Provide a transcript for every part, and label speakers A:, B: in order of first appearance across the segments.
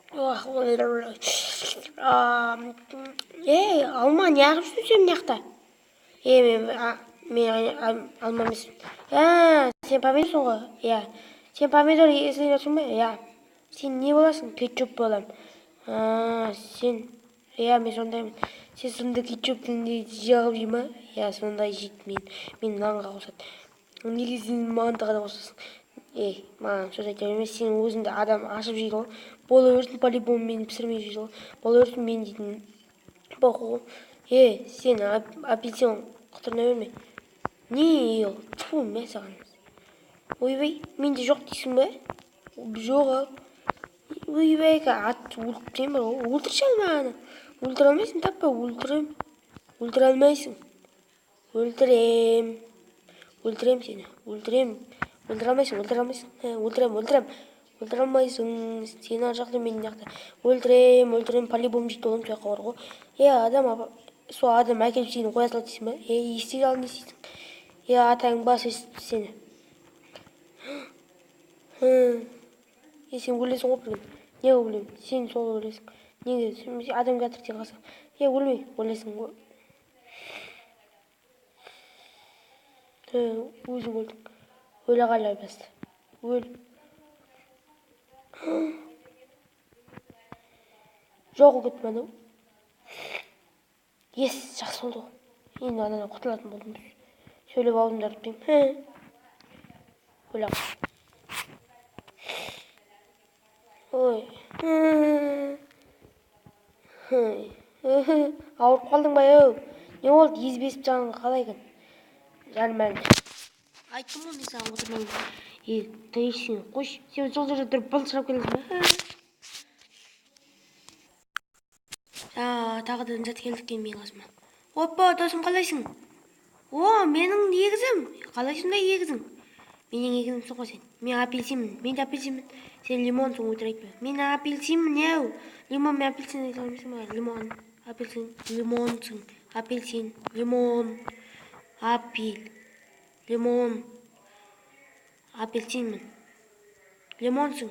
A: Алма неғып жүрсем мынаяқта? Мен алма емеспін. Сен помидорсың ғой? Иә. Сен помидор іздеп жатрсың ба? Иә. Сен не боласың? Кетчуп болам. Сен... мен сондаймын. Сен сонда кетчуптың жағып жей ма? Иә, сондай жейді мен нанға қосады. Неге сен маған ғана қосасың? Маған сөз айта берме, сен өзіңді адам ашып жейді ғой. Бола берсін, по-любому мені пісірмей жейді ғой. Бола берсін, мен дейтін боқы ғой. Сен апельсин құтырына берме. Не ол? Тьфу, мен саған. Ойбай, менде жоқ дейсің бе? Жоқ. Ойбай, ат өлтірсем бар ғой. Өлтірші маған. Өлтіре алмайсың, таппа, өлтірем. Өлтіре алмайсың. Өлтірем сені. Өлтіре алмайсың. Өлтіре алмайсың. Сен ар жақта, мен жақта. Өлтірем. По-любому жейді оған тұяққа бар ғой. Адам әкеліп сені қоя салады дейсің ба? Естей ал, не істейсің? Атаң бас естіпті сені. Сен өлесің ғой бір күн. Не өлем? Сен сол өлесің. Неге? Сен адам келтір сен қалсаң. Өлмей, өлесің ғой. Өзің өлдің. Өле қала басты. Өл. Жоқ ол кетті ма? Жақсы болды ғой. Енді анадан құтылатын болдым. Сөйлеп аузымды артпаймын. Өле қал. Ой. Ауырып қалдың ба, не болды? Езбесіп жағың қалай екен? Жаным әлі. Айттым ғой мен саған отырмаймын. Тәйшін, қош. Сен сол жерде тұрып былшырап келесің ба? Тағы да зат келдік менің қасыма. Опа, досым, қалайсың? Менің егізім. Қалайсың да егізің? Менің егізімсің ғой сен. Мен апельсинмін. Мен де апельсинмін. Сен лимонсың, өтірік айтпа. Мен апельсинмін, Лимон, мен апельсин айта алмайсың ба? Лимон, апельсин, лимонсың. Апельсин, лимон, лимон, апельсинмін. Лимонсың.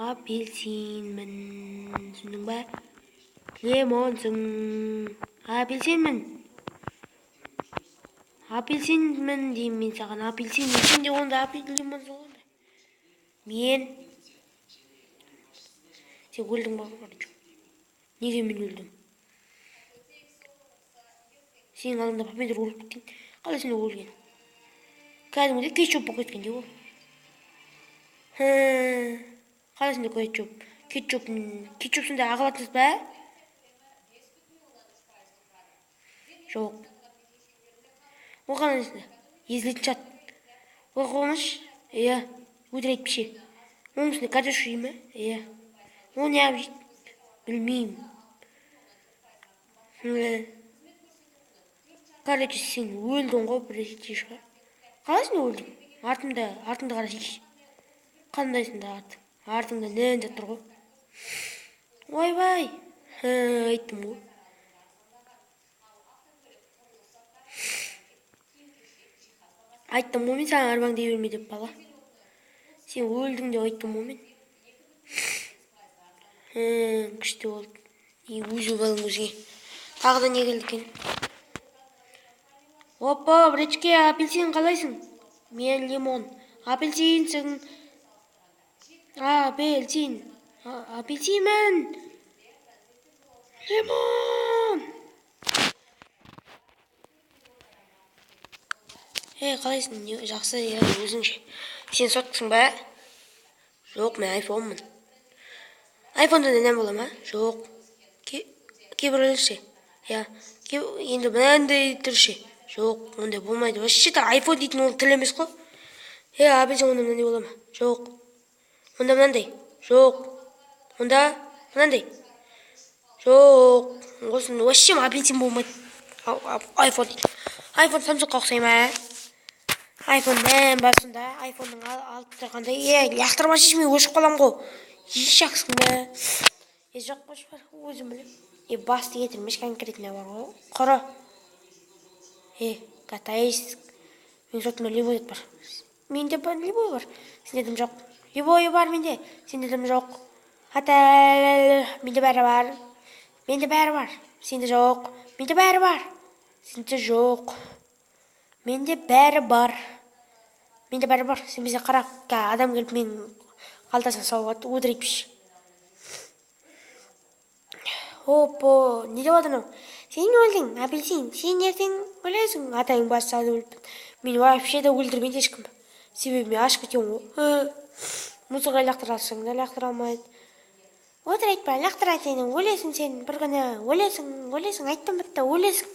A: Апельсинмін. Түсіндің ба? Лимонсың. Апельсинмін. Апельсинмін деймін мен саған. Апельсин. Сен де онда лимонсың ғой. Мен. Сен өлдің ба? Неге мен өлдім? Сенің алдыңда помидор өліп кеткен. Қалай сен өлген? Кәдімгідей кетчуп болып кеткенде ол. Қалай сенде кетчуп? Кетчуп сонда ағылатынсыз ба? Жоқ. Ол қандай сізді? Езілетін шат. Ол қоныш? Өтір айтпеше. Оның үстінде картошка жей ме? Ол не жейді? Білмеймін. Короче, сен өлдің ғой, бір ете шығар. Қалай сен өлдің? Артыңды қарасайшы. Қандайсың да артың? Артыңда нән жатыр ғой. Ойбай. Айттым ғой. Айттым ғой мен саған арбаң дей берме деп бала. Сен өлдің деп айттым ғой мен. Күшті болды. Өзі балың өзіңе. Тағы да не келді екен? Опа, бречке, апельсин қалайсың? Мен лимон. Апельсинсің. Апельсинмін. Лимон. Қалайсың? Жақсы, өзіңше. Сен соттысың ба? Жоқ, мен айфонмын. Айфонда нән бола ма? Жоқ. Кейбіреулерше. Енді мынандай түрше. Жоқ, ондай болмайды. Вообще-то айфон дейтін ол тіл емес қой. Апельсин онда мынандай бола ма? Жоқ. Онда мынандай? Жоқ. Онда мынандай? Жоқ. Осында вообще апельсин болмайды. Айфон дейді. Айфон Samsungқа ұқсай ма? Айфон нән бар сонда. Айфонның алып тұрғандай. Лақтырмашы, мен өшіп қалам ғой. Жақсың ба? Жоқ, қош бар. Өзім білем. Басты кетірмеш конкретно бар ғой. Құры. Катайсың. Мен сотымда любой бар. Менде любой бар. Сенде дым жоқ. Любойы бар менде. Сенде дым жоқ. Хата менде бәрі бар. Менде бәрі бар. Сенде жоқ. Менде бәрі бар. Сенде жоқ. Менде бәрі бар. Менде бәрі бар. Сен бізде қара адам келіп менің қалтасына салып отыриппиш. Опо, не деп отыр анау? Сен өлдің, апельсин. Сен ертең өлесің. Атаң бас салып өліппін. Мені вообще да өлтірмейді ешкім. Себебі мен ашып кетемін ғой. Музыка лақтырасың да лақтыра алмайды. Отыр айтпа, лақтыра сені. Өлесің сен бір күні. Өлесің, айттым бітті, өлесің.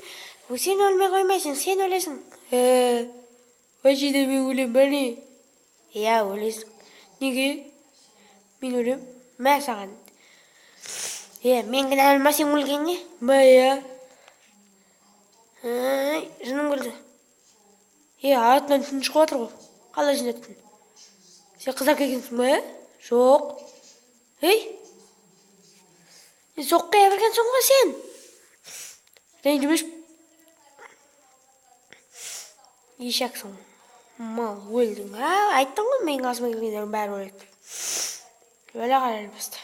A: Сен өлмей қоймайсың, сен өлесің. Вообще да мен өлем, бәне. Иә, өлесің. Неге? Мен өлем. Мә саған. Мен кінәлі ма сен өлгенге? Иә. Жыным күлді. Атынан түн шығып отыр ғой. Қалай жынаттың? Сен қыздар келгенсің ба? Жоқ. Соққия бергенсің ғой сен. Ренжімеш. Ешексің. Мал, өлдің. Айттың ғой, менің қасыма келгендердің бәрі өледі. Өле қарай басты.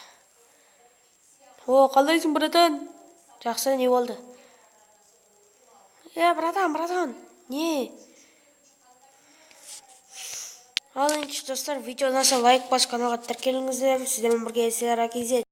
A: Қалайсың, братан? Жақсы, не болды? Братан. Не? Ал енді достар, видеодан соң лайк басып каналға тіркеліңіздер. Сіздермен бірге SRA KZ.